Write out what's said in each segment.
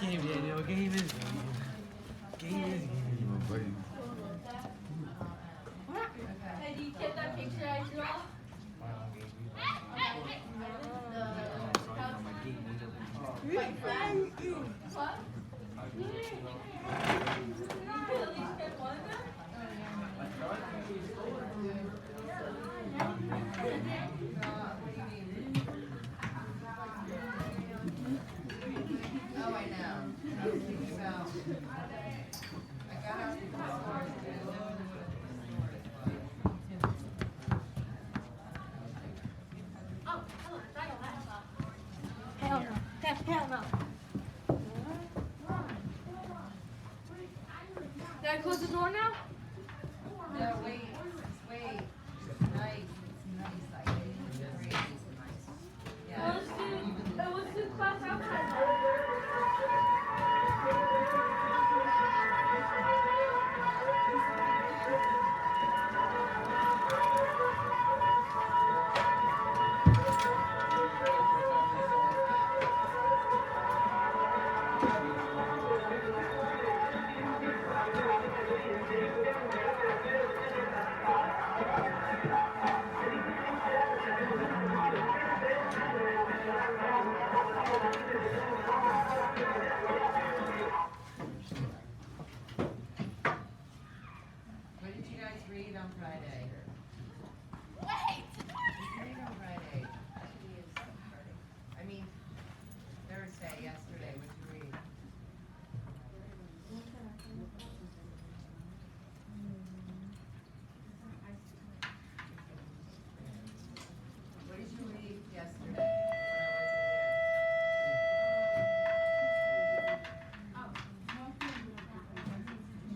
game, Daniel. Game is game. Game is game. Hey, do you get that picture I drew? My friend? What? Oh, I know. I was thinking about, I got out the stores and no one knew what the store was. Oh, hello. Hell no. Hell no. Did I close the door now? No, wait, wait. It's nice. It's nice. I think it's great. It's nice. Yeah. Let's do class outside. What did you guys read on Friday? Wait! What did you read on Friday? I mean, Thursday, yesterday. What did you read? What did you read yesterday when I wasn't here?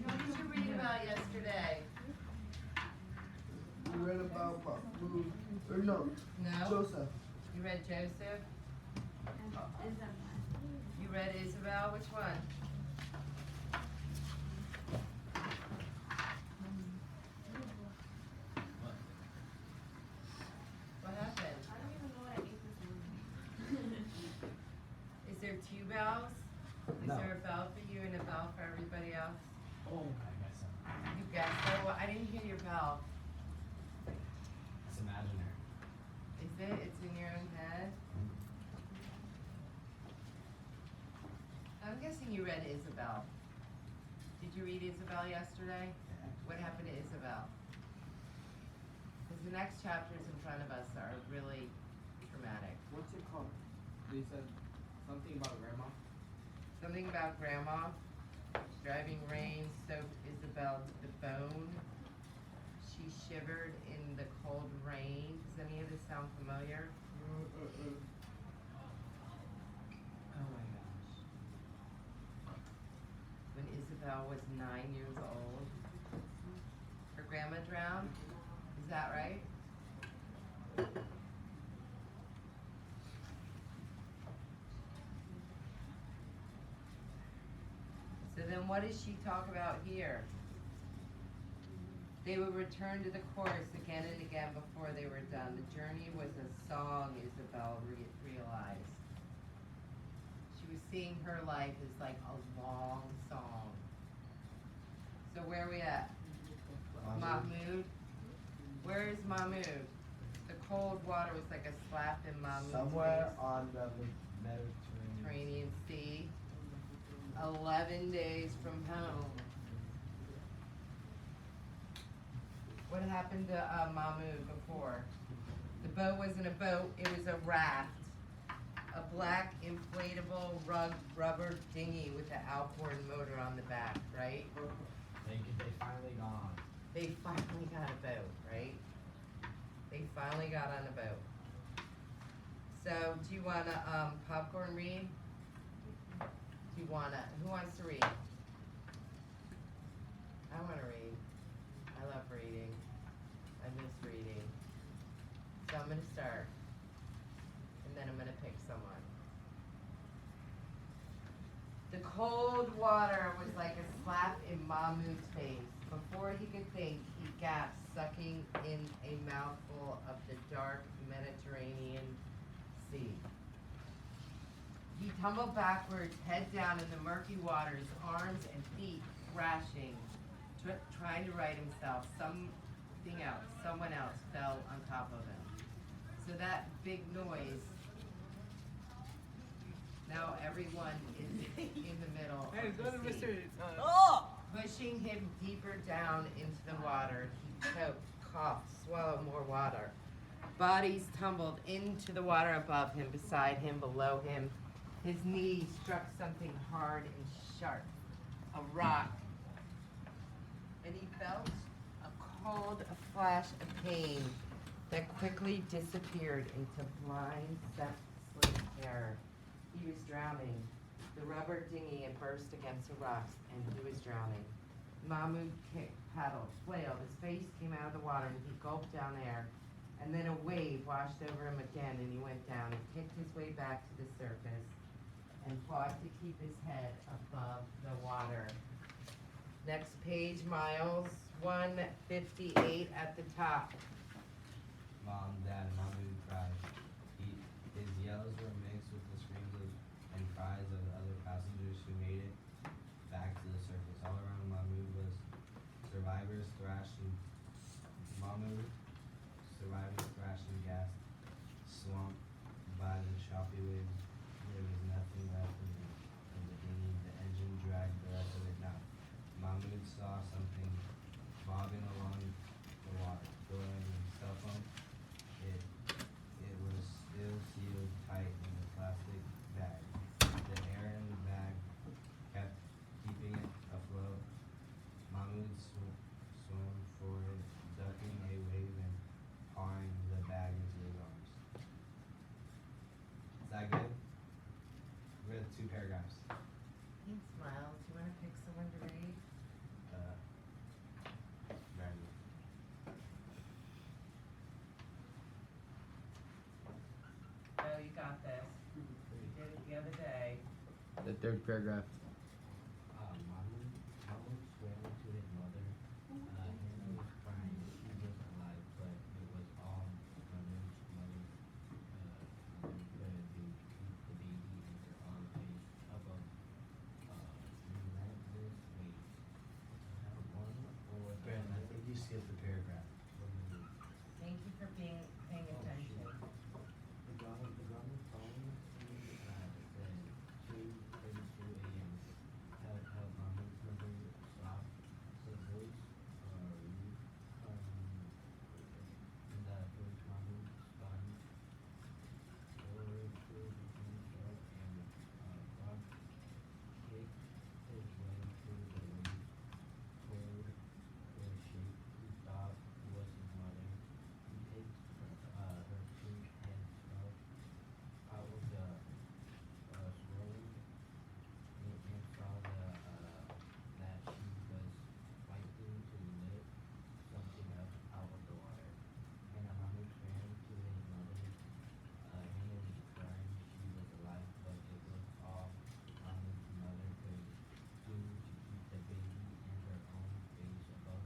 What did you read about yesterday? You read about food, or no, No? Joseph. You read Joseph? You read Isabel? Which one? What happened? Is there two bells? Is No. there a bell for you and a bell for everybody else? Oh, I guess so. You guessed so. Well, I didn't hear your bell. It's imaginary. Is it? It's in your own head? I'm guessing you read Isabel. Did you read Isabel yesterday? What happened to Isabel? Because the next chapters in front of us are really traumatic. What's it called? They said something about grandma. Something about grandma. Driving rain soaked Isabel to the bone. She shivered in the cold rain. Does any of this sound familiar? Oh my gosh. When Isabel was 9 years old, her grandma drowned. Is that right? So then what does she talk about here? They would return to the chorus again and again before they were done. The journey was a song, Isabel realized. She was seeing her life as like a long song. So where are we at? Mahmoud? Where is Mahmoud? The cold water was like a slap in Mahmoud's Somewhere face. on the Mediterranean. Mediterranean Sea. 11 days from home. What happened to Mahmoud before? The boat wasn't a boat, it was a raft. A black inflatable rubber dinghy with an outboard motor on the back, right? They finally gone. They finally got a boat, right? They finally got on a boat. So, do you want to popcorn read? Do you want to, who wants to read? I want to read. I love reading. I miss reading. So I'm going to start. And then I'm going to pick someone. The cold water was like a slap in Mahmoud's face. Before he could think, he gasped, sucking in a mouthful of the dark Mediterranean Sea. He tumbled backwards, head down in the murky waters, arms and feet thrashing, trying to right himself. Someone else fell on top of him. So that big noise, now everyone is in the middle Hey, of go to the sea. Mr. Pushing him deeper down into the water, he choked, coughed, swallowed more water. Bodies tumbled into the water above him, beside him, below him. His knee struck something hard and sharp, a rock, and he felt a flash of pain that quickly disappeared into blind, senseless terror. He was drowning. The rubber dinghy had burst against the rocks, and he was drowning. Mahmoud kicked, paddled, flailed. His face came out of the water, and he gulped down air. And then a wave washed over him again, and he went down. He kicked his way back to the surface and fought to keep his head above the water. Next page, Miles, 158 at the top. Mom, Dad, Mahmoud cried. His yells were mixed with the screams and cries of other passengers who made it back to the surface. All around Mahmoud was survivors thrashing. Mahmoud, survivors thrashing gas, swamped by the choppy waves. There was nothing left of the dinghy. The engine dragged the rest of it down. Mahmoud saw something bobbing along the water, throwing a cell phone. It was still sealed tight in a plastic bag. The air in the bag kept keeping it afloat. Mahmoud swam forward, ducking a wave and pawing the bag into his arms. Is that good? We have 2 paragraphs. Thanks, Miles. You want to pick someone to read? Ready. Oh, you got this. You did it the other day. The third paragraph. Mahmoud swam to his mother. Hannah was crying. She was alive, but it was all Mahmoud's mother. Could keep the baby in her arm face above relentless waves. One or Brandon, I think you skipped the paragraph. Thank you for paying attention. The ground phone said 2:32 a.m. Held Mahmoud's mother soft. The voice rude. In the voice Mahmoud spun forward to become sharp and frog kicked his way through the waves toward the shape he thought was his mother. He picked her pink head scarf out of the swirling and saw that she was fighting to lift something up out of the water. Hannah Mahmoud ran to his mother. Hannah was crying. She was alive, but it was all Mahmoud's mother could do to keep the baby in her own face above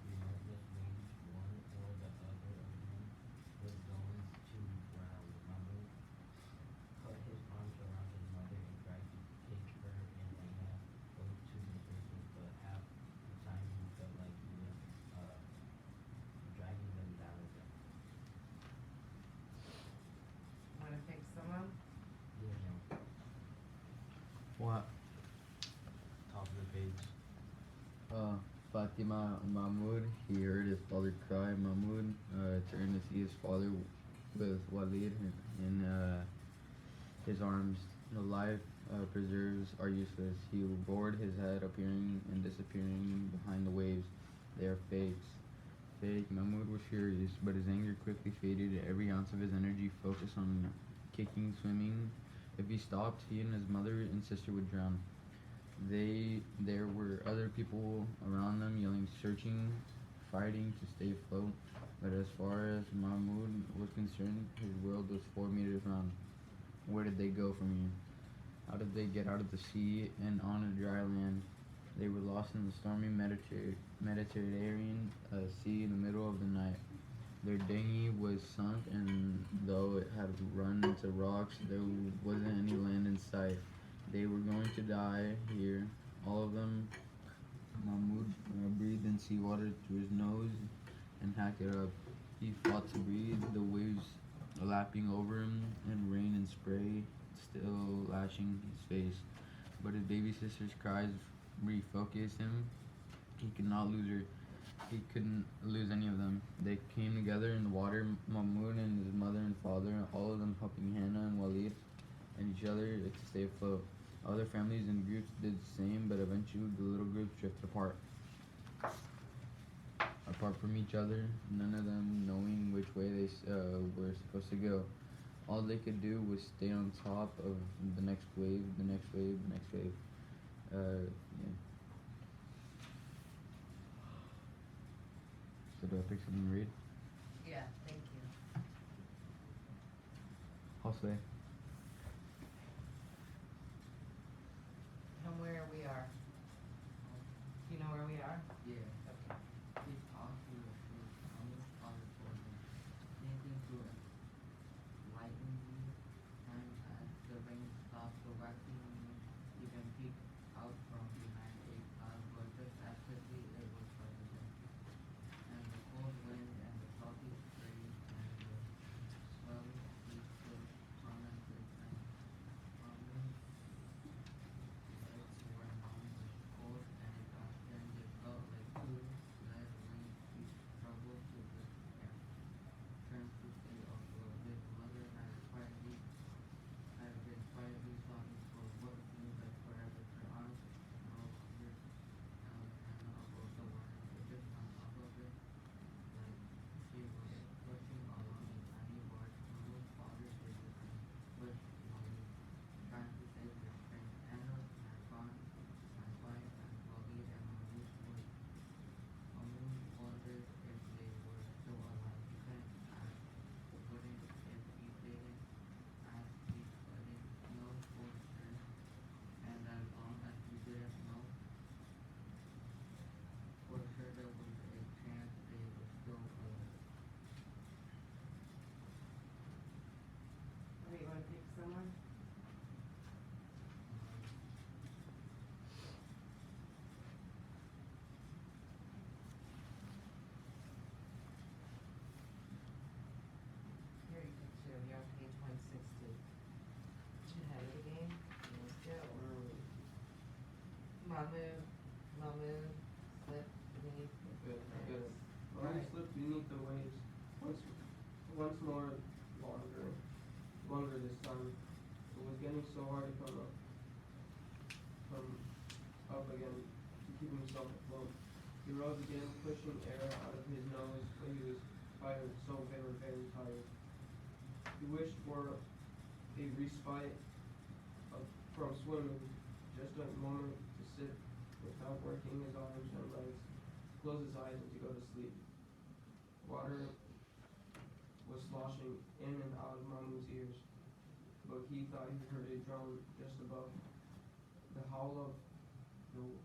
relentless waves. One or the other of them was going to drown. Mahmoud put his arms around his mother and tried to take her and Hannah both to the surface, but half the time he felt like he was dragging them down with him. Want to pick someone? Yeah. What? Top of the page. Fatima Mahmoud. He heard his father cry. Mahmoud turned to see his father with Walid in his arms. The life preserves are useless. He bored his head, appearing and disappearing behind the waves. They are fakes. Fake. Mahmoud was furious, but his anger quickly faded. Every ounce of his energy focused on kicking, swimming. If he stopped, he and his mother and sister would drown. There were other people around them, yelling, searching, fighting to stay afloat. But as far as Mahmoud was concerned, his world was 4 meters round. Where did they go from here? How did they get out of the sea and on a dry land? They were lost in the stormy Mediterranean Sea in the middle of the night. Their dinghy was sunk, and though it had run into rocks, there wasn't any land in sight. They were going to die here, all of them. Mahmoud breathed in seawater through his nose and hacked it up. He fought to breathe, the waves lapping over him, and rain and spray still lashing his face. But his baby sister's cries refocused him. He could not lose her. He couldn't lose any of them. They came together in the water, Mahmoud and his mother and father, all of them helping Hannah and Walid and each other to stay afloat. Other families and groups did the same, but eventually the little groups drifted apart. Apart from each other, none of them knowing which way they were supposed to go. All they could do was stay on top of the next wave, the next wave, the next wave. Yeah. So do I pick something to read? Yeah, thank you. Josue. From where we are. Do you know where we are? Yeah. Okay. He talked to the Muhammad's father told him, anything to lighten you, time as the rain stopped, the waxing moon even peeked out from behind a cloud, but just as quickly it was farther than. And the cold wind and the salty spray and the swelling sea still tormented them. Muhammad's legs were numb with cold, and it often they felt like two lead wings each struggled to lift air. Turned to stay afloat. His mother had been quietly sobbing for what seemed like forever. Her arms no longer held Hannah above the water, but just on top of it, like she was pushing along a tiny barge. Mahmoud's father did the same, pushed Walid, trying to save their strength. Hannah had gone as quiet as Walid and Mahmoud would. Mahmoud wondered if they were still alive. He couldn't ask, couldn't if he didn't ask, he couldn't know for sure. And as long as he didn't know for sure, there was a chance they were still alive. Or you want to pick someone? Here you can show, you're on page 160. Ahead of the game. Let's go. Mahmoud, slip beneath the Good, good. waves. Mine Right. slipped beneath the waves. Once more longer this time. It was getting so hard to come up again to keep himself afloat. He rose again, pushing air out of his nose, but he was tired, so very, very tired. He wished for a respite from swimming, just a moment to sit without working his arms and legs, close his eyes and to go to sleep. Water was sloshing in and out of Mahmoud's ears, but he thought he heard a drone just above the howl of the wind.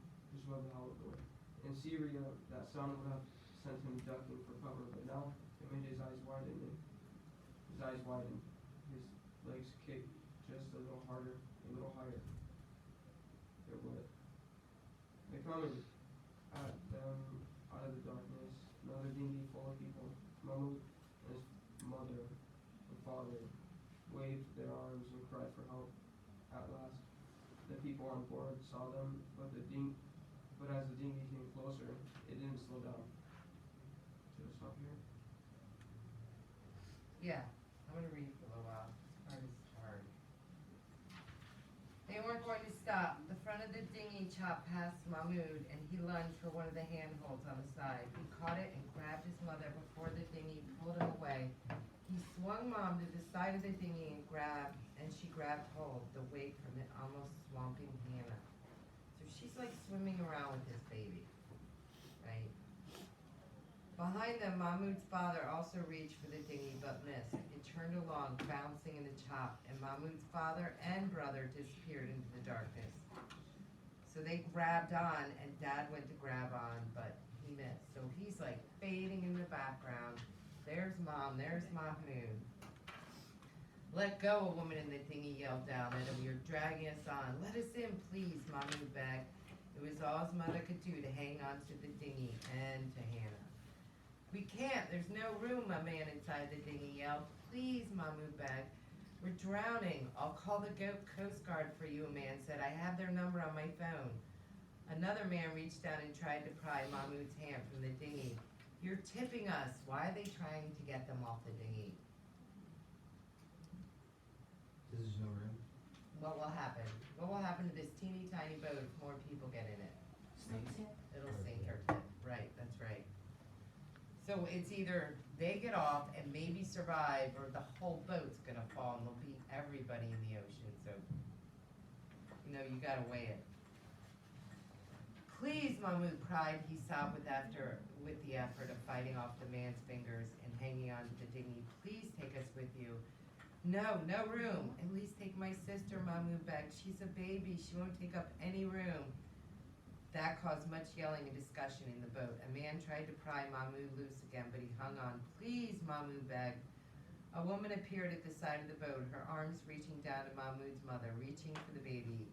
In Syria, that sound would have sent him ducking for cover, but now it made his eyes widen. His legs kicked just a little harder, a little higher. They're wet. They're coming at them out of the darkness. Another dinghy full of people. Mahmoud and his mother and father waved their arms and cried for help. At last, the people on board saw them, but as the dinghy came closer, it didn't slow down. Should I stop here? Yeah, I'm gonna read for a little while. This part is hard. They weren't going to stop. The front of the dinghy chopped past Mahmoud, and he lunged for one of the handholds on the side. He caught it and grabbed his mother before the dinghy pulled him away. He swung Mom to the side of the dinghy and she grabbed hold, the weight from it almost swamping Hannah. So she's like swimming around with his baby, right? Behind them, Mahmoud's father also reached for the dinghy but missed. It turned along, bouncing in the chop, and Mahmoud's father and brother disappeared into the darkness. So they grabbed on, and Dad went to grab on, but he missed. So he's like fading in the background. There's Mom, there's Mahmood. Let go, a woman in the dinghy yelled down at him. You're dragging us on. Let us in, please, Mahmood begged. It was all his mother could do to hang on to the dinghy and to Hannah. We can't, there's no room, a man inside the dinghy yelled. Please, Mahmood begged. We're drowning. I'll call the Coast Guard for you, a man said. I have their number on my phone. Another man reached down and tried to pry Mahmood's hand from the dinghy. You're tipping us. Why are they trying to get them off the dinghy? There's no room. What will happen? What will happen to this teeny tiny boat if more people get in it? It'll sink or tip. Right, that's right. So it's either they get off and maybe survive, or the whole boat's gonna fall and they'll beat everybody in the ocean. So, you gotta weigh it. Please, Mahmood cried. He sobbed with the effort of fighting off the man's fingers and hanging on to the dinghy. Please take us with you. No, no room. At least take my sister, Mahmood begged. She's a baby. She won't take up any room. That caused much yelling and discussion in the boat. A man tried to pry Mahmood loose again, but he hung on. Please, Mahmood begged. A woman appeared at the side of the boat, her arms reaching down to Mahmood's mother, reaching for the baby.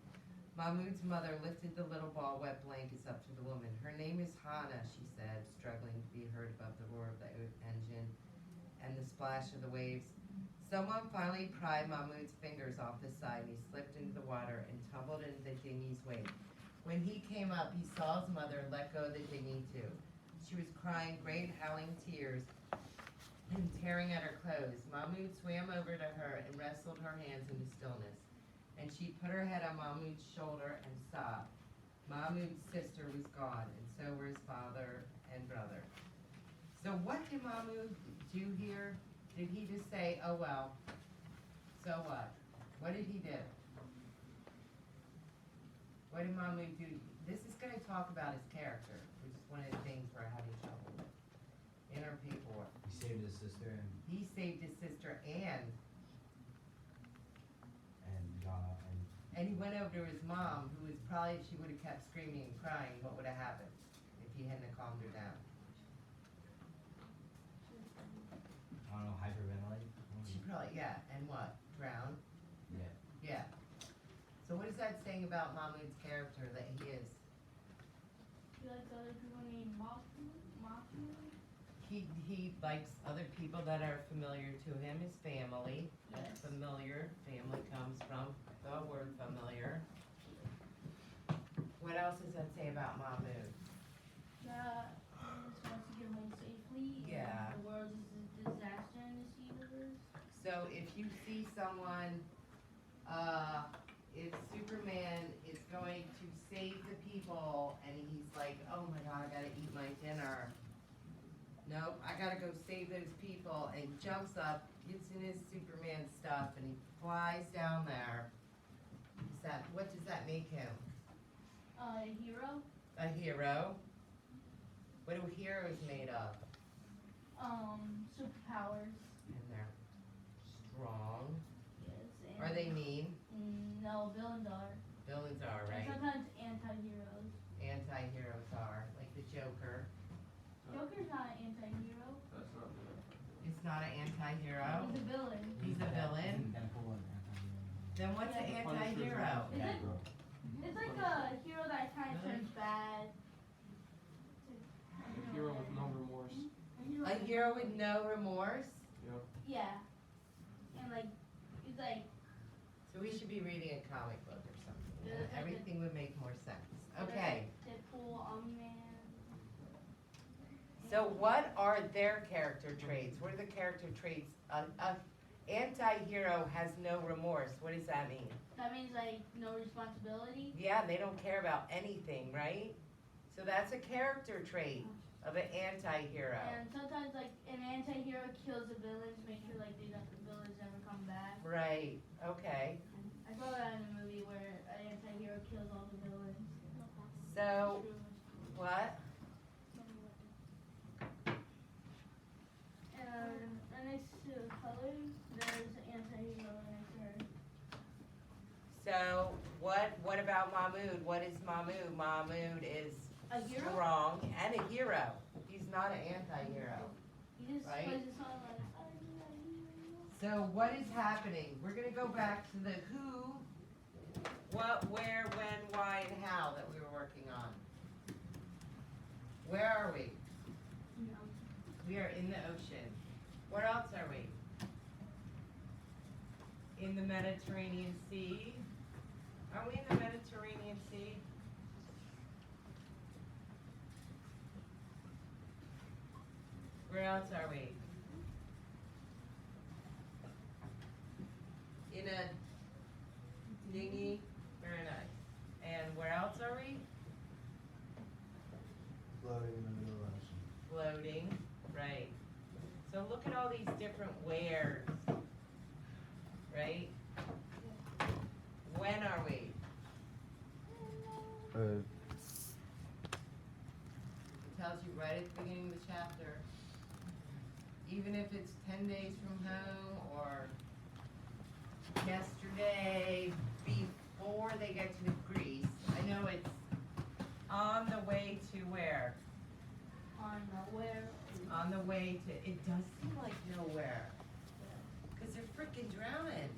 Mahmood's mother lifted the little ball wet blankets up to the woman. Her name is Hannah, she said, struggling to be heard above the roar of the engine and the splash of the waves. Someone finally pried Mahmood's fingers off the side, and he slipped into the water and tumbled into the dinghy's wake. When he came up, he saw his mother let go of the dinghy too. She was crying great howling tears and tearing at her clothes. Mahmood swam over to her and wrestled her hands into stillness. And she put her head on Mahmood's shoulder and sobbed. Mahmood's sister was gone, and so were his father and brother. So what did Mahmood do here? Did he just say, oh well, so what? What did he do? What did Mahmood do? This is going to talk about his character, which is one of the things we're having trouble with in our paperwork. He saved his sister He saved his sister and and he went over to his mom, who was probably, if she would have kept screaming and crying, what would have happened if he hadn't calmed her down? I don't know, hyperventilate. She probably, yeah, and what? Drowned? Yeah. Yeah. So what is that saying about Mahmood's character, that he is? He likes other people named Mahmood. He likes other people that are familiar to him, his family. Yes. Familiar, family comes from the word familiar. What else does that say about Mahmood? That he just wants to get home safely. Yeah. And the world is a disaster in this universe. So if you see someone, if Superman is going to save the people and he's like, oh my God, I gotta eat my dinner. Nope, I gotta go save those people, and he jumps up, gets in his Superman stuff, and he flies down there. What does that make him? A hero. A hero? What are heroes made of? Superpowers. And they're strong. Yes. And Are they mean? No, villains are. Villains are, And right? sometimes anti-heroes. Anti-heroes are, like the Joker. Joker's not an anti-hero. That's not good. It's not an anti-hero. He's a villain. He's a villain. Deadpool and Then what's an Yeah. anti-hero? Is it? It's like a hero that kind of Really? turns bad. A hero with no remorse. A hero with no remorse? Yeah. And like, he's like, So we should be reading a comic book or something. Yeah, that's Everything would make more sense. Okay, Deadpool, Omni-Man. so what are their character traits? What are the character traits? A anti-hero has no remorse. What does that mean? That means like no responsibility. Yeah, they don't care about anything, right? So that's a character trait of an anti-hero. And sometimes like an anti-hero kills the villains, make sure like the villains never come back. Right, okay. I saw that in a movie where an anti-hero kills all the villains. So, what? And next to the colors, there's an anti-hero next to her. So, what about Mahmood? What is Mahmood? Mahmood is A hero? strong and a hero. He's not an anti-hero. He just Right. plays a song like. So what is happening? We're gonna go back to the who, what, where, when, why, and how that we were working on. Where are we? We are in the ocean. Where else are we? In the Mediterranean Sea. Are we in the Mediterranean Sea? Where else are we? In a dinghy. Very nice. And where else are we? Floating in the middle of the ocean. Floating. Right. So look at all these different wheres. Right? When are we? It tells you right at the beginning of the chapter. Even if it's 10 days from home or yesterday before they get to Greece. I know it's on the way to where? On nowhere. On the way to, it does seem like nowhere. Because they're freaking drowning.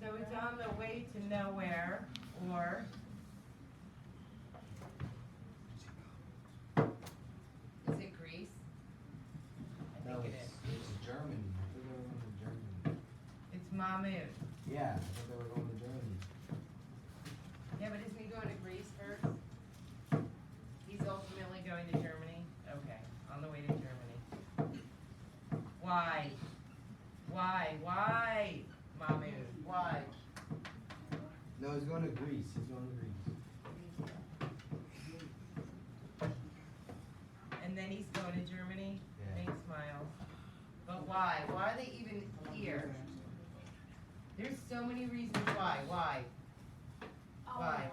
So it's on the way to nowhere, or is it Greece? I No, think it is. it's Germany. I thought they were going to Germany. It's Mahmud. Yeah, I thought they were going to Germany. Yeah, but isn't he going to Greece first? He's ultimately going to Germany? Okay, on the way to Germany. Why? Why, Mahmud? Why? No, he's going to Greece. He's going to Greece. And then he's going to Germany? Yeah. Thanks, Miles. But why? Why are they even here? There's so many reasons why. Why? Why?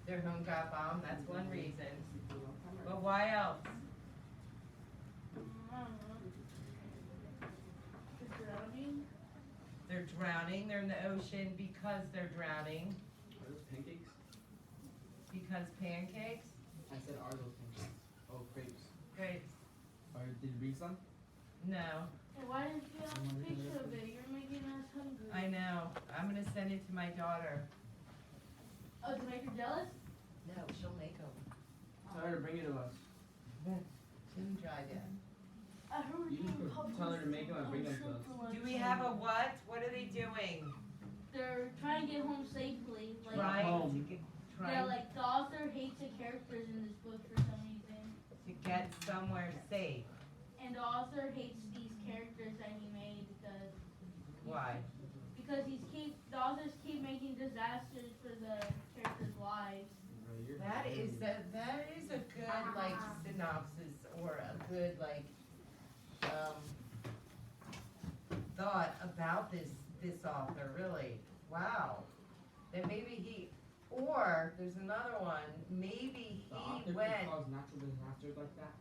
Their home got bombed, that's one reason. But why else? They're drowning, they're in the ocean because they're drowning. Are those pancakes? Because pancakes? I said are those pancakes? Oh, crepes. Grapes. Or did you bring some? No, Hey, why didn't you have a picture of it? You're making us hungry. I know. I'm gonna send it to my daughter. Oh, to make her jealous? No, she'll make them. Tell her to bring it to us. She hasn't tried yet. I heard You you just tell her to make them and bring them to us. Do we have a what? What are they doing? They're trying to get home safely. Like, Trying home. to get, yeah, trying like the author hates the characters in this book for some reason. to get somewhere safe. And the author hates these characters that he made because Why? the authors keep making disasters for the characters' lives. That is a good like synopsis or a good like thought about this author, really. Wow. That maybe or there's another one, maybe The he author went could cause natural disasters like that.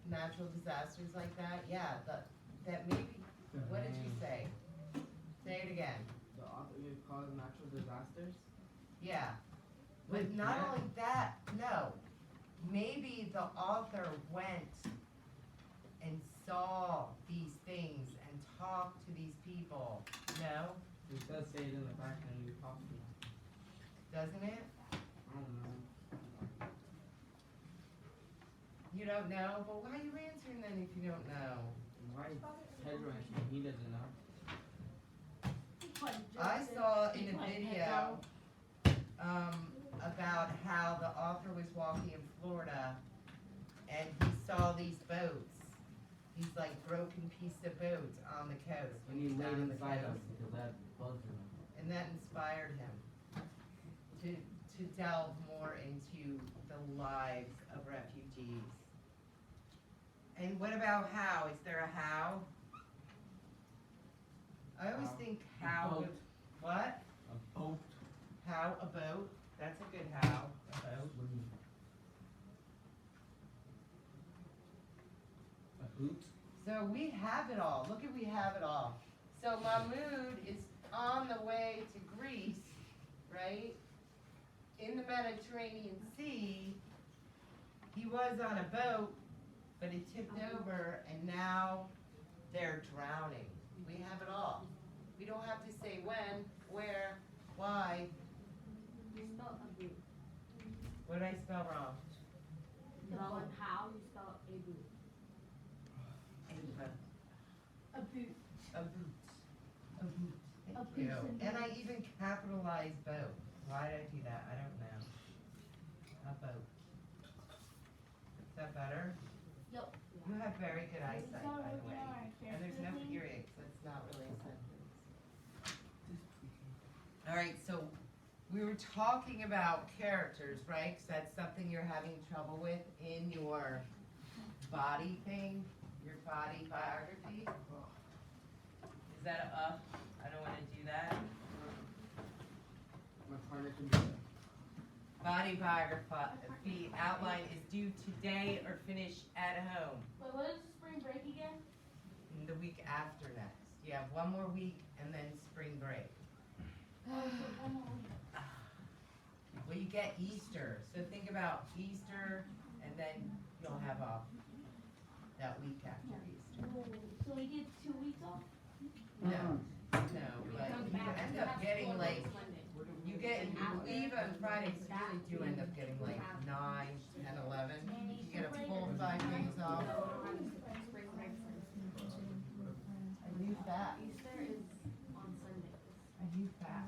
natural disasters like that, yeah, that maybe, what did you say? Say it again. The author could cause natural disasters? Yeah, but Like not that? only that, no. Maybe the author went and saw these things and talked to these people. No, It does say it in the back and you possibly. doesn't it? I don't know. You don't know, but why are you answering then if you don't know? Why is Pedro answering? He doesn't know. I saw in a video about how the author was walking in Florida and he saw these boats, these like broken piece of boats on the coast. And he was laid down on the inside us coast. because that bugs him. And that inspired him to delve more into the lives of refugees. And what about how? Is there a how? I always How? think how. boat. would- What? A boat. How? A boat? That's a good how. A boat. A hoot. So we have it all. Look at we have it all. So Mahmud is on the way to Greece, right? In the Mediterranean Sea. He was on a boat but it tipped over and now they're drowning. We have it all. We don't have to say when, where, why. You spell abuse. What did I spell wrong? The one how you spell abuse. A boot. Abuse. A boot. A boot. A Thank boot you. and And I boot. even capitalized boat. Why did I do that? I don't know. A boat. Is that better? Yep. You have very good eyesight, So by the we're way. gonna And there's no character thing. period, so it's not really a sentence. All right, so we were talking about characters, right? 'Cause that's something you're having trouble with in your body thing, your body biography. Is that a up? I don't want to do that. My partner can do that. Body biography outline is due today or finish at home. Wait, what is spring break again? The week after next. You have one more week and then spring break. Well, you get Easter, so think about Easter and then you'll have off that week after Easter. So we get 2 weeks off? No, but you end up getting like, you leave on Fridays, you really do end up getting like 9, 10, 11. You get a full 5 days off. A new fat. Easter is on Sundays. A new fat.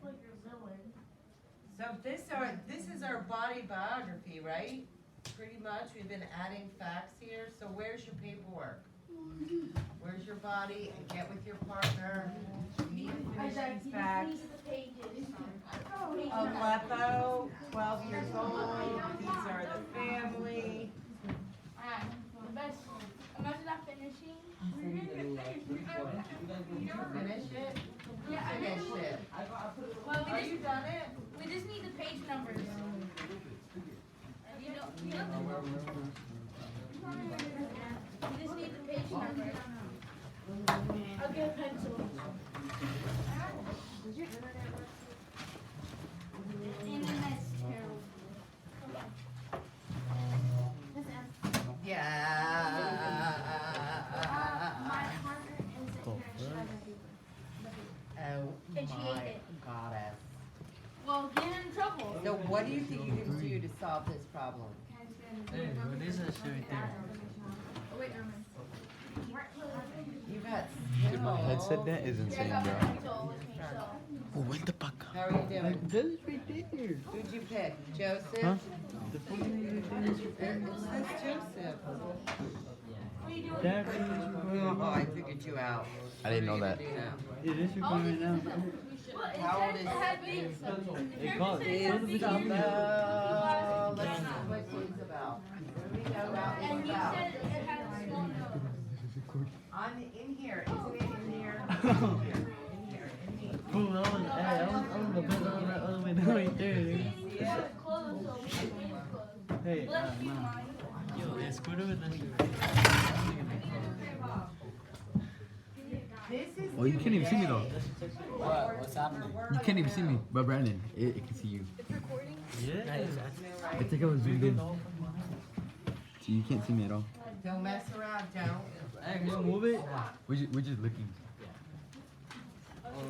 Like your villain. So this is our body biography, right? Pretty much, we've been adding facts here, so where's your paperwork? Where's your body, and get with your partner, you need to finish these facts. These are the pages. Aleppo, 12 years old, these are the family. Alright, the best. Imagine not finishing. Finish it? Yeah, I Finish know. it. Well, Are you done it? we just need the page numbers. You know, we just need the page numbers. I'll get a pencil. Internet's terrible. Yeah. My partner is a Oh And she ate my it. goddess. Well, get in trouble. So what do you think you can do to solve this problem? Hey, what is that shit right there? Oh, wait, never mind. You got Dude, my headset net is Yeah, I insane, got my bro. pencil with me, so. Oh, what the fuck? How are you doing? This is right there. Who'd you pick? Joseph? Huh? It's this Joseph. What are you doing? That Oh, I figured you out. I didn't know that. What are you gonna it is recording right now. Well, it How old says is- it has these. It called. do? It What says the these. Isabel. Let's see what Isabel. What do we know about And you Isabel? said it has a small nose. In here, isn't it in here? In here, in me. Cool, I was the best all the way down right there, dude. See, it was closed, so we can make it closed. Hey, Let's do nah. mine. Yo, yeah, Squidward with that shit. This is Oh, you can't even see me though. What? What's happening? You can't even see me, but Brandon, it can see you. Yeah, I think I was zoomed in. So you can't see me at all. Don't mess around, don't. Hey, can you move it? We're just looking.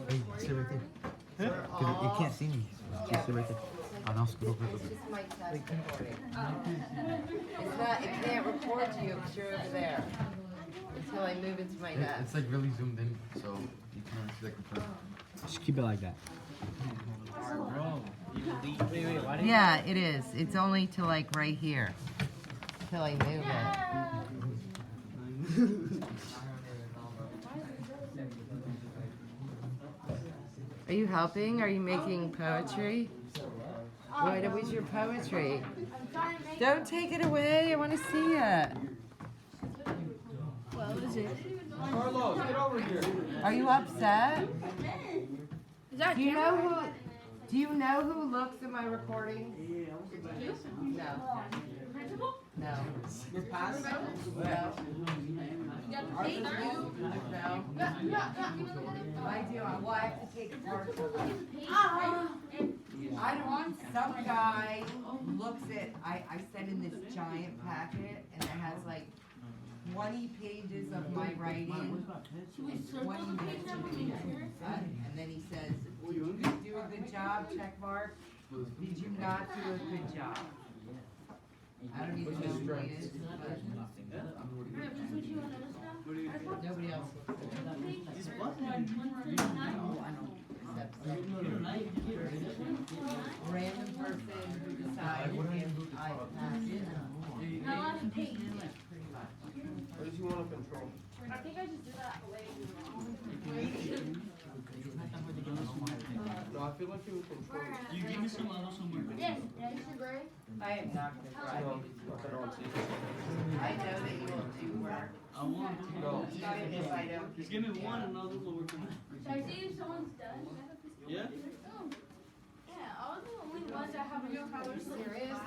Hey, sit right there. Cause it can't see me. Just sit right there. Oh, now scoot over a little It's bit. just my test recording. It's not, it can't record to you because you're over there. Until I move it to my It's desk. like really zoomed in, so you can't see the control. Just keep it like that. Bro, you delete. Wait, why didn't Yeah, it is. It's only to like right here. Till I move it. Are you helping? Are you making poetry? What was your poetry? I'm trying to make. Don't take it away. I want to see it. Well, is it? Carlos, get over here. Are you upset? Is that Do you know who? Do you know who looks at my recordings? No. Principal? No. We're past. No. You got the page? No. I do. Well, I have to take a part of it. Page, Ah. right? And I don't, some guy looks at, I sent in this giant packet and it has like 20 pages of my writing. should we circle 20 the page minutes that of we it. make sure? And then he says, did you do a good job, check mark? Did you not do a good job? I don't even know who he is, but Alright, just what you want to list now? nobody else looks at it. Page 139. Random person who decided if I passed it. Now on the page. Pretty much. What did you want to control? I think I just did that way. No, I feel like you would control. You give me some other somewhere. Yes, that's your grade. I am not gonna try. No, not at all. I know that you will do work, I want. No. even if I don't. Just give me one and I'll do the work on it. Should I see if someone's done? Yeah? Oh. Yeah, I was the only ones that have a color serious.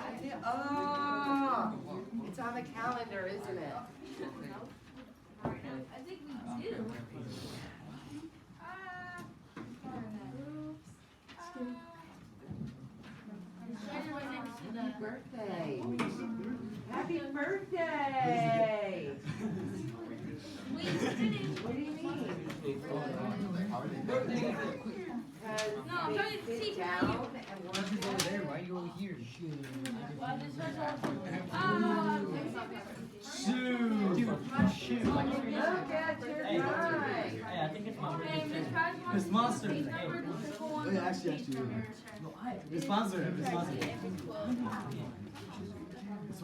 Oh, it's on the calendar, isn't it? I think we do. Happy birthday. Happy birthday. We finished. What do you mean? No, I'm trying to They see sit how you. down and work Over there, why are you over here? Well, this was also. Shoot! Shoot! Look at your Hey. time. Hey, I think it's my Okay, birthday. Miss Price wants Miss Monster. page Hey. number to circle one. Oh, yeah, actually. It's sponsor. It's sponsor.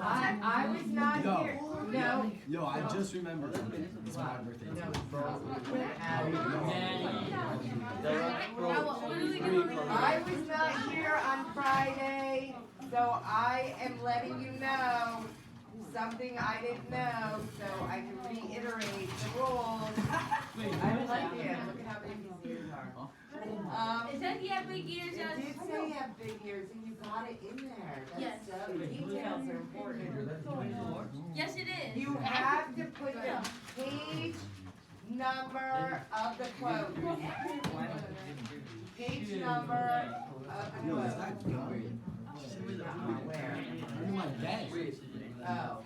I was not Yo. here. No. Yo, I just remembered something. It's my birthday. No, it's not. Now what do we do? I was not here on Friday, so I am letting you know something I didn't know, so I can reiterate the rules. I like it. Look at how big these ears are. It said he had big ears. It did say you have big ears, and you got it in there. Yes. That's so, details are important. Yes, it is. You have to put the page number of the quote. Page number of the quote. Where? My dad. Oh.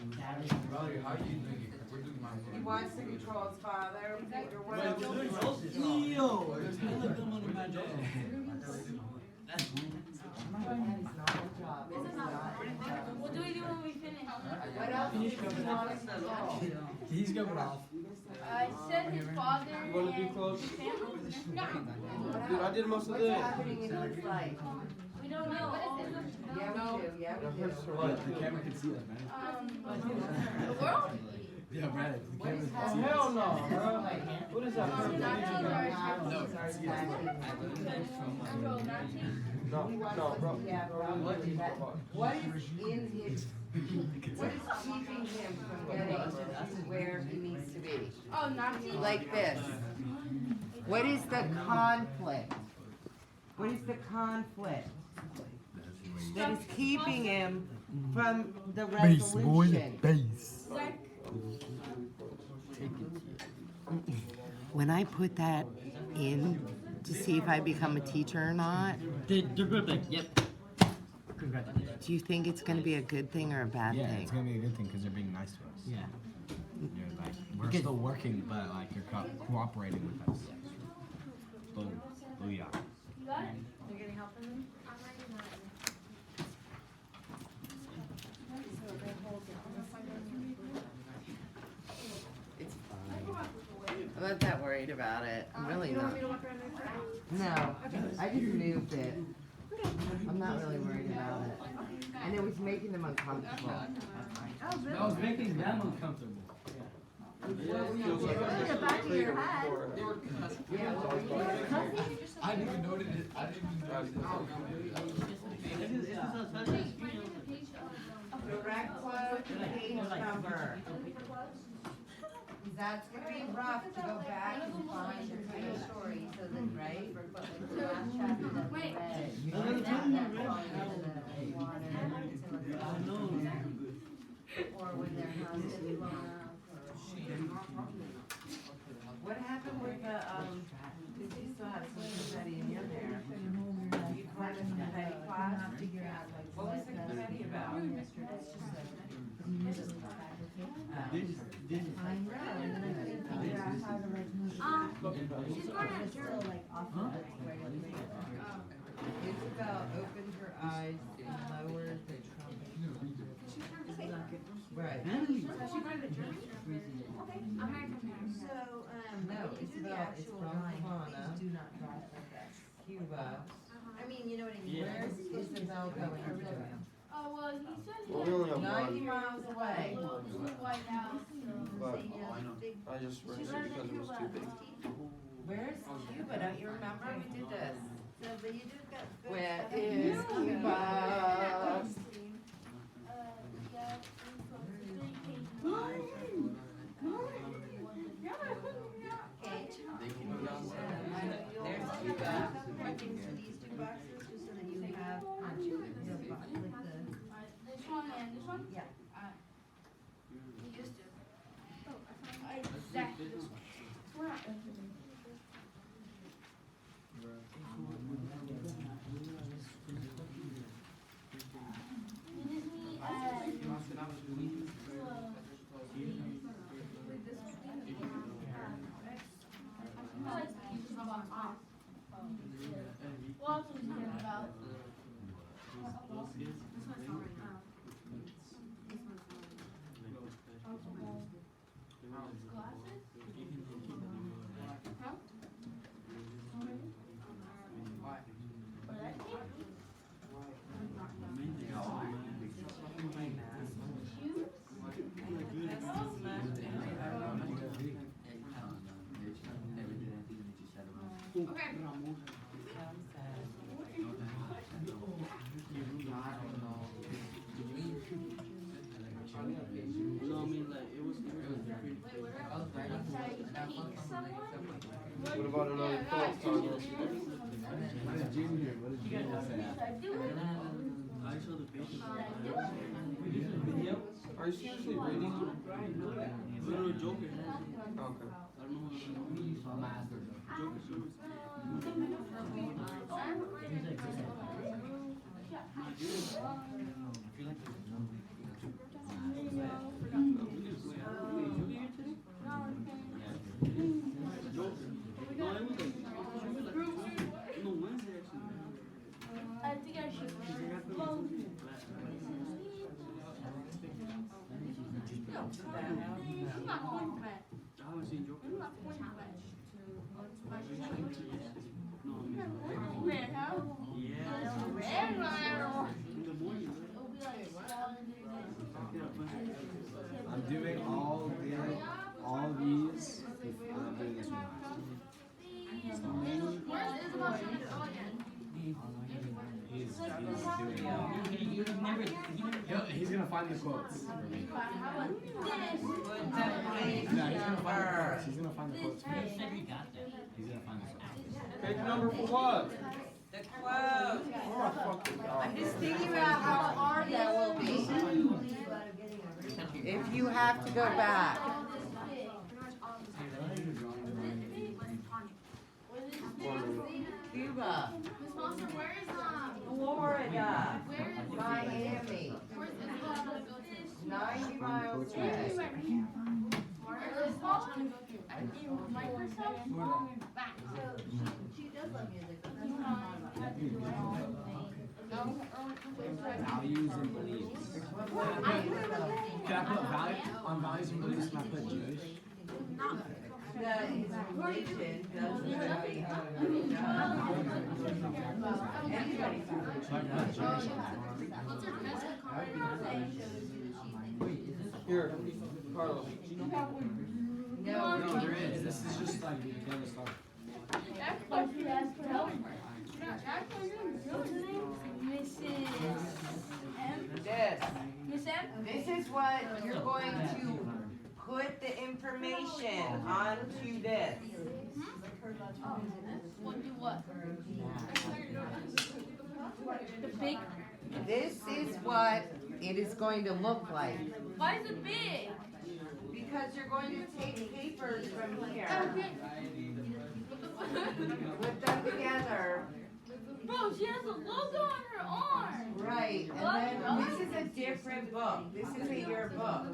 Brother, how are you doing? We're doing my He wants to control his father, Peter Yo, Wells. there's hella gum on my jaw. That is not a job. It is not a job. What do we do when we finish? What else do you want to control? He's going off. I said his father You wanna be and close? his family. Dude, I did most of What's it. happening in his life? We don't know. Yeah, we do, yeah, we do. The camera can see us, man. The world? Yeah, Brad, the camera is can see us. Hell no, bro. What is that? No, no, bro. Yeah, bro. What is in his, what is keeping him from getting to where he needs to be? Oh, Nazi? Like this. What is the conflict? What is the conflict that is keeping him from the resolution? Base. When I put that in to see if I become a teacher or not, They're good, like, yep. Congratulations. do you think it's going to be a good thing or a bad Yeah, thing? it's gonna be a good thing because they're being nice to us. Yeah. You're like, we're still working, but like you're cooperating with us. Boom. Booyah. You got it? You're getting help from them? It's fine. I'm not that worried about it. I'm really not. No, I just moved it. I'm not really worried about it. And it was making them uncomfortable. I was making them uncomfortable. The back of your head. Yeah, well, I didn't even notice it. I didn't even notice it. direct quote, page number. That's gonna be rough to go back and find the page story, so that, right? Wait. Or when their house gets blown up, What happened with the, did you still have some confetti in your hair? You collected confetti class? figure out like What was the confetti about? yesterday. I know, and then I couldn't figure out how to like move it back. She's going to It's still like off of it where it is. Isabel opened her eyes and lowered the trumpet. Right. So, No, when you do the Isabel, it's actual from line, Havana. please do not drive like that. Cuba. I mean, you know what I mean? Where's Isabel going to? Oh, well, he said he Well, had we only have 90 one, miles away. a little White House. but Big I just She rented learned because in it was Cuba. too big. Where's Cuba? Don't you remember? We did this. So, but you do got good Where stuff. is Cuba? Yeah. Okay. There's I'll Cuba. have more things for these two boxes, just so that you have, like the, This one and this one? yeah. He used to. Exactly this one. We're not going to do Well, that's what he's talking about. Glasses? Huh? For that tape? Shoes? Okay. No, I mean, like, it was pretty. What about another call, Carlos? What did Jim hear? What did Jim say? I saw the picture. Are you seriously reading? Little Joker. Okay. I don't know who Joker. I think I should. I'm not going to bed. I haven't seen Joker. I'm not going to bed. No, Red, huh? yeah. Red, right? In the morning, It'll be like smaller than I'm doing all these. I'm doing this one. Where's Isabel trying to go again? He's gonna find the quotes for me. How about this? Yeah, he's gonna find the quotes. He's gonna find the quotes for me. He's gonna find the quotes. Page number for what? The quote. Oh, fucking God. I'm just thinking about how hard that will be if you have to go back. Cuba, Miss Monster, where is Florida, where is Miami, where's Isabel gonna go to? 90 miles away. Where's Isabel gonna go to? I think Microsoft back. So, she does love music, but that's not hard. Values and beliefs. Can I put value on values and beliefs? Can I put Jewish? His religion doesn't really anybody. Should I put Jewish on that? What's her domestic Here, Carlos. No, No, there is. This is just like the beginning of stuff. That's what she has to tell me. What's her name? Mrs. M? this. Miss M? This is what you're going to put the information onto this. Oh, what do what? The big. This is what it is going to look like. Why is it big? Because you're going to take papers from here, put them together, Bro, she has a logo on her arm. right, and then this is a different book, this isn't your book.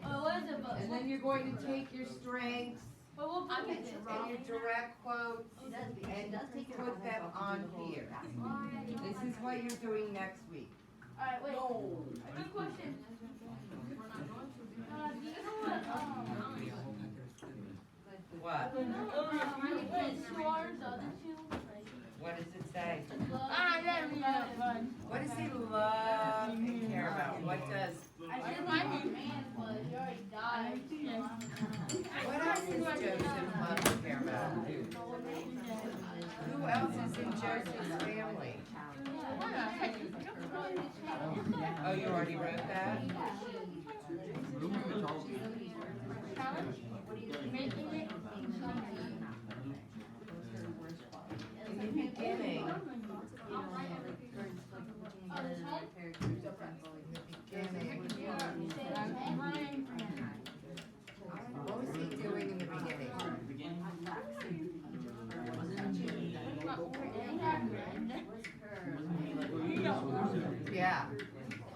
What is it, but And then you're going to take your strengths what book is it? and your direct quotes and put them on here. This is what you're doing next week. Alright, wait. Good question. Do you know what, What? the two are, the other two? What does it say? There we go. What does he love and care about? What does, I did my man, but he already died. what else does Joseph love and care about? Who else is in Joseph's family? Oh, you already wrote that? In the beginning, what was he doing in the beginning? Yeah,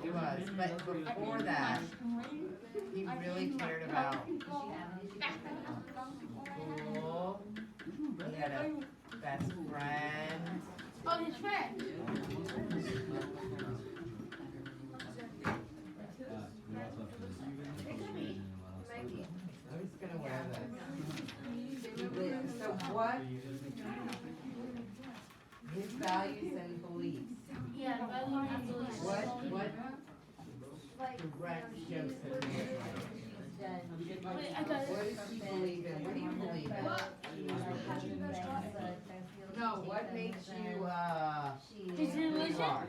he was, but before that, he really cared about school. He had a best friend. Oh, his friend. I'm just gonna wear this. So what, his values and beliefs, Yeah, what directs Joseph? Wait, I got What it. does he believe in? What do you believe in? No, what makes you, His who you religion? are?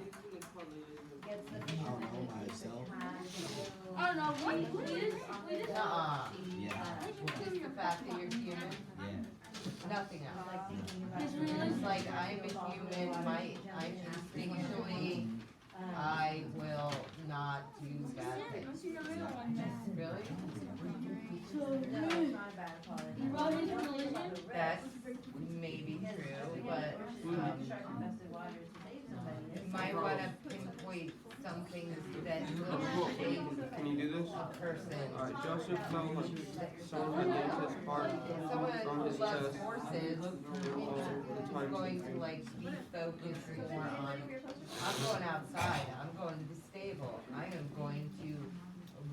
I don't know. What is? Nuh-uh. Yeah. Just the fact that you're human, Yeah. nothing else. His It's religion? like, I'm a human, I'm instinctually, I will not do bad things. Really? He wrote his religion? That's maybe true, but, you might wanna pinpoint something that will shape Can you do this? a person. Alright, Joseph felt like someone had named his heart Someone on who his loves chest. horses is going to like be focused more on, I'm going outside, I'm going to the stable, I am going to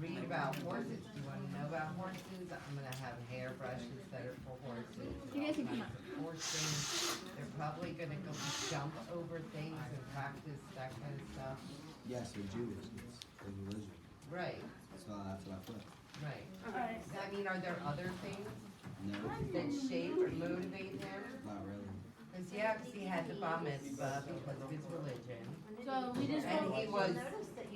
read about horses. Do you wanna know about horses? I'm gonna have hairbrushes that are for horses. You guys can come up. Horses, they're probably gonna go jump over things and practice that kind of stuff. Yes, they're Jewish. It's their religion. Right, So that's what I put. right. Alright. I mean, are there other things No, that shape or motivate him? not really. Cause he had the bar mitzvah because of his religion, So we just and wrote. he was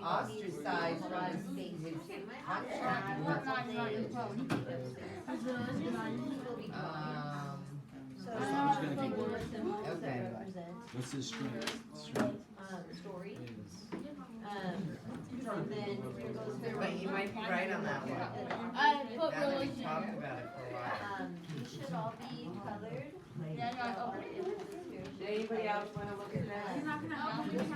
ostracized from his country because of his religion. His religion. I'm just gonna keep working. Okay. What's his strength? Strength Story. is And then But you might be right on that one. I put Now that we religion. talked about it for a while. you should all be colored. Yeah, no, Did anybody else wanna look at that? He's not gonna help you. Going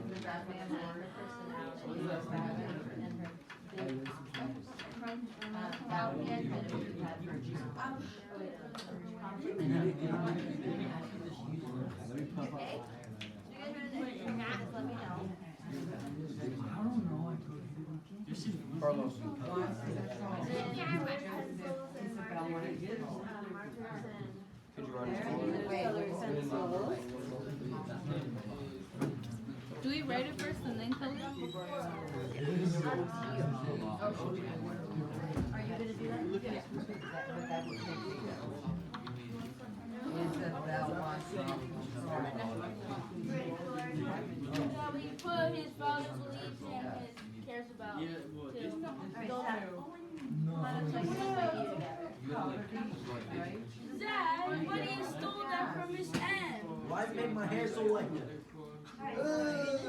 for the Batman one? Who else have it? let me puff up. Carlos. Could you write his color? Do we write it first and then color it? Are you gonna do that? Isabel wants to. So we put his father's beliefs and his cares about. too. Dad, what do you stole that from Miss M? Why make my hair so like that?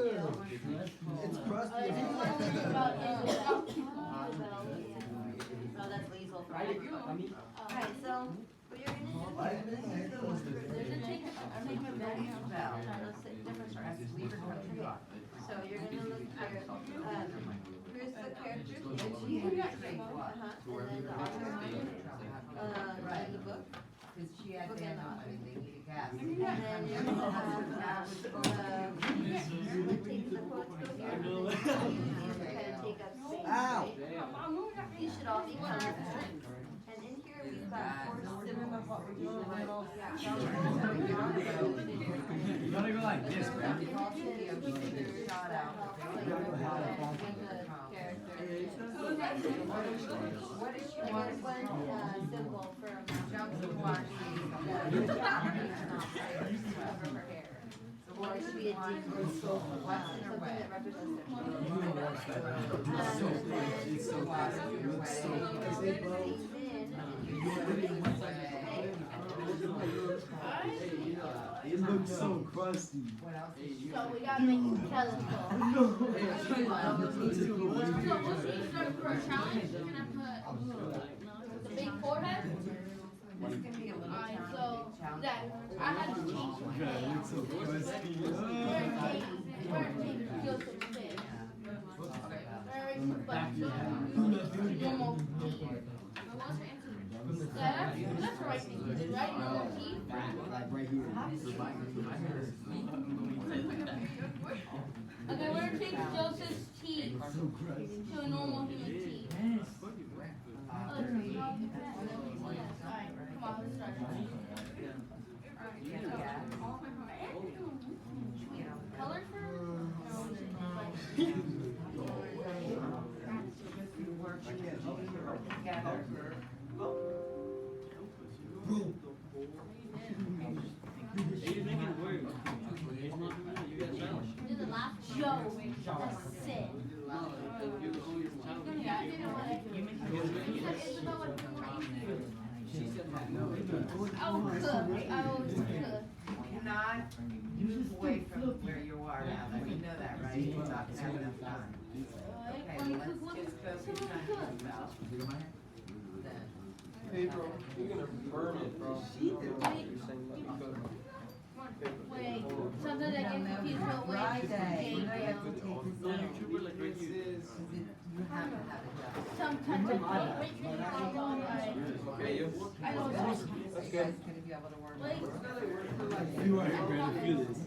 It's crusty. Did you want to learn about Isabel? Oh, that's Liesel. Alright, So, what you're gonna do here, there's a ticket. I'm taking my bag now. Bell. let's say different parts, leave your country. So you're gonna look here, here's the characters, You here, have to take what? and then the author, and the book. Cause she had band on, I mean, they need a gas. And then you're gonna have, when taking the quotes go here, and then you kind of take up space, Ow! right? These should all be colored. And in here, we've got four symbols. You gotta go like this, man. Shot out. What is she Like want? there's one symbol for a Jump mountain. to watch. Over her hair. Or it should be a deep What's in her something way? that represents their It looks so crusty. What else is she? So we gotta make it colorful. So what's the start for a challenge? You're gonna put the big forehead. This can be a little Alright, challenge, so big challenge. that I had to change. It looks so crusty. Where James feels so big. Very but normal teeth. Yeah, that's the right thing to do, right? Normal teeth. Like right here. Okay, we're gonna change Joseph's teeth So crusty. to a normal human teeth. Alright, come on, let's start. Color for? Do the last Joe. That's it. Yeah, I didn't want to. You said Isabel would be more easy. I will cook. I always cook. Cannot move away from where you are now, you know that, right? You're not gonna have enough time. Okay, When you let's cook, what just focus on Isabel. Then. Hey bro, you're gonna burn it, bro. Wait, sometimes I get confused with what Friday, you know you have to Gabriel. take this in. You have to have it done. Sometimes I wait, Okay, you. I know You it's guys gonna be able to work. like. You are gonna feel this.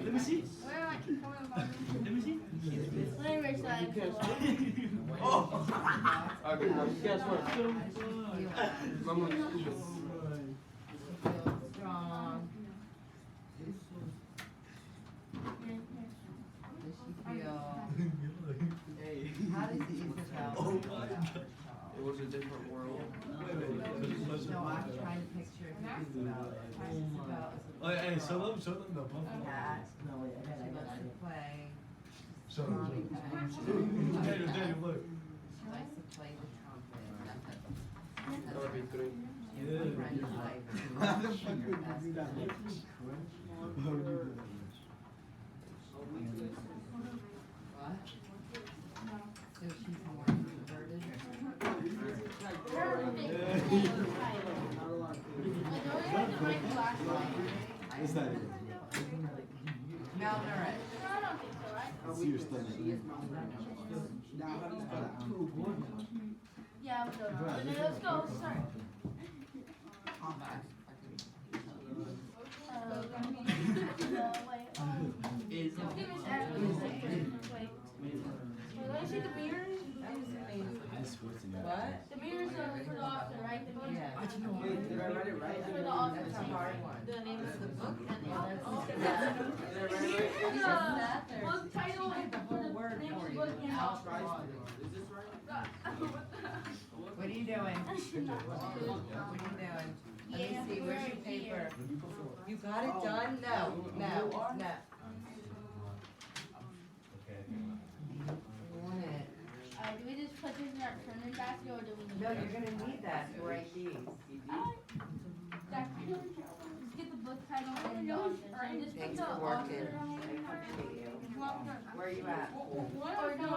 Let me see. Where am I? Let me see. Let me erase that. Okay, guess what? Mama, Feel strong. Does she feel? How does Isabel? it was a different world. No, I'm trying to picture Isabel. Isabel is a Hey, show them the pumpkin. cat. She loves to play. Show Mommy them. cat. Daniel, Daniel, look. She likes to play the trumpet. That would be three. Yeah. French flavor. How the fuck would you do that? How would you do that? What? So she's more introverted? What's that? Malnourished. See your stomach. Yeah, I'm done. Okay, let's go. Start. Wait. Give me wait. Let me see the mirrors. What? The mirrors are for the author, right? The mirrors. Yeah. Wait, did I write it right? For the author. That's a hard one. The name of the book and the other. Did I write it? The book title and the name of the book and Out author. wrong. Is this right? What are you doing? What are you doing? Let me Yeah, see, where's your right paper? here. You got it done? No, no, no. Want it. Do we just put this in our turning basket or do we need? No, you're gonna need that to write these. Let's get book title and the author. So just put Thanks the for author. working. I appreciate you. Where are you at? Or no,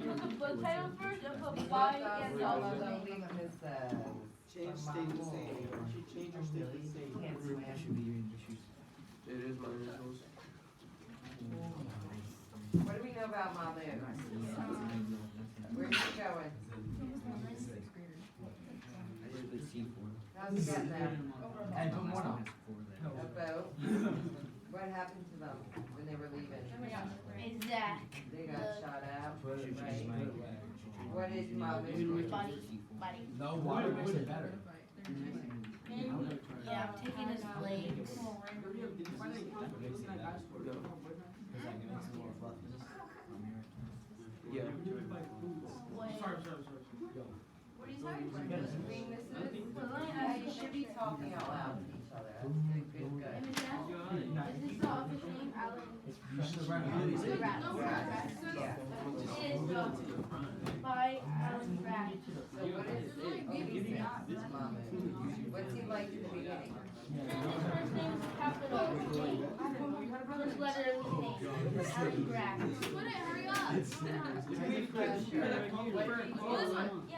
put the book title first and put Look why up and the some of author the name. weaknesses. Change state to state. She changed her state to state. Can't swim. It is my initials. What do we know about Mahmood? Where's he going? How's he getting there? And put more on. A boat? What happened to them when they were leaving? Is Zach. They got shot out, right? What is Mahmood? Buddy. No, water makes it better. Yeah, I'm taking his legs. Yeah. Wait. Sorry. What are you talking about? Weaknesses? Yeah, you should be talking out loud to each other. That's good. And is this the office name, Alan? Yeah. By Alan Pratt. So what is Mahmood? What's he like in the beginning? His first name is capital J. First letter of his name, Alan Pratt. Put it, hurry up. Peer pressure. What do you Oh, this do? one, yeah,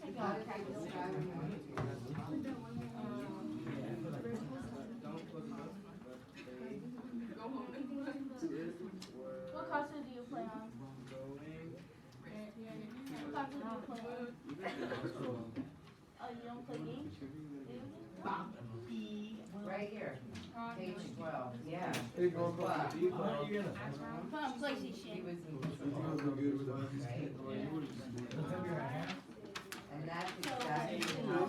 check it How out. did they describe him? What costume do you play on? What costume do you play on? Oh, you don't play games? Right here, page 12, yeah. Hey, go, go. Wow. Put on He PlayStation. was in, right? And that's exactly how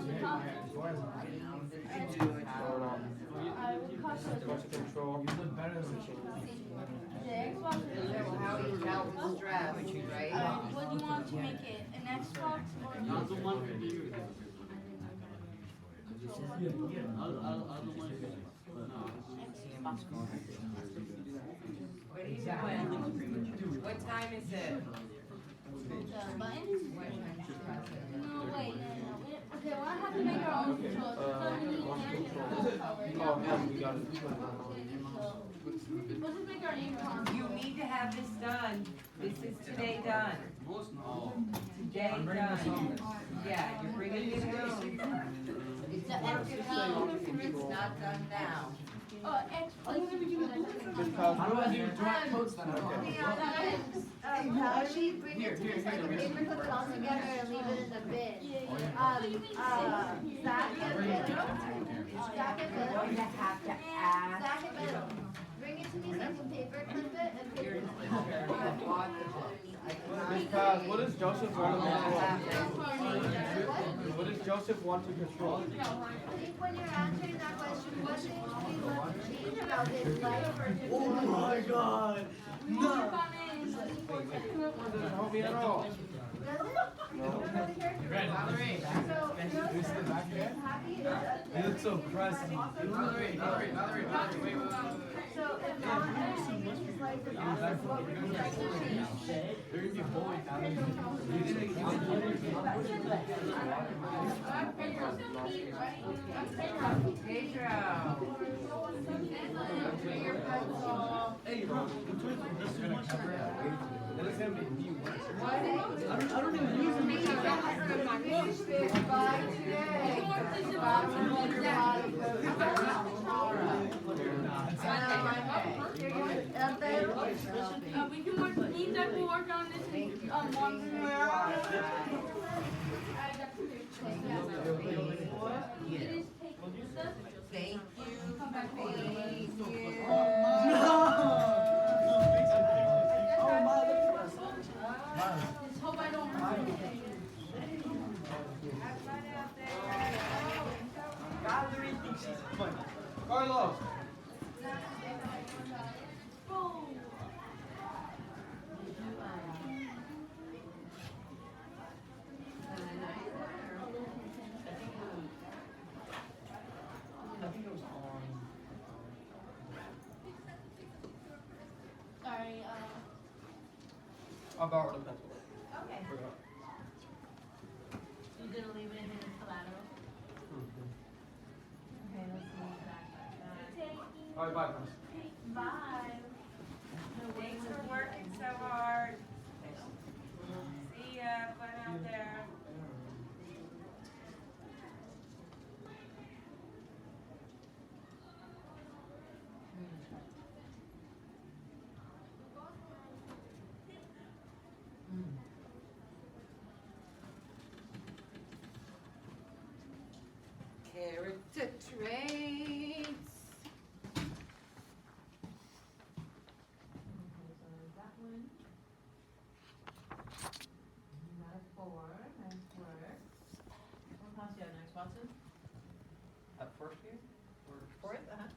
What costume? Control. The Xbox So how he dealt with stress, right? what do you want to make it? An Xbox or Not the one for you. What are you doing? What time is it? the buttons? What time is it? No, wait, no. Okay, well, I have to make our own controls. So we need to Oh, yeah, we got it. We'll just make our name on. You need to have this done. This is today done. Today done. Yeah, you're bringing it home. It's work at home. It's not done now. Oh, X. How do I do direct codes then? Valerie, bring it to me so I can paper clip it all together and leave it in the bin. Zach and Pedro. Zach and Pedro. You have to ask. Zach and Pedro. Bring it to me so I can paper clip it and put it in the bin. I bought the books. I cannot. What does Joseph want to control? What? What does Joseph want to control? I think when you're answering that question, what things do we want to change about his life or his Oh my god! No! Doesn't help me at all. Does it? No. Valerie. So, Joseph is happy. You look so pressed. Valerie, wait. So, if not everything in his life is awesome, what would you like to change? They're gonna be bullied now. Pedro. Hey, bro, this is much better. That is gonna be worse. I don't even use them. Finish this by today. We can work, me and Zach will work on this one. Thank you. Just hope I don't. Valerie thinks she's funny. Carlos. Sorry, I'll borrow the pencil. okay. You gonna leave it in his collateral? Okay, let's move that back. Alright, bye, guys. Bye. Thanks for working so hard. See ya, fun out there. Character traits. That one. Got a 4, nice work. What class do you have next, Watson? At first year? Or Fourth, uh-huh.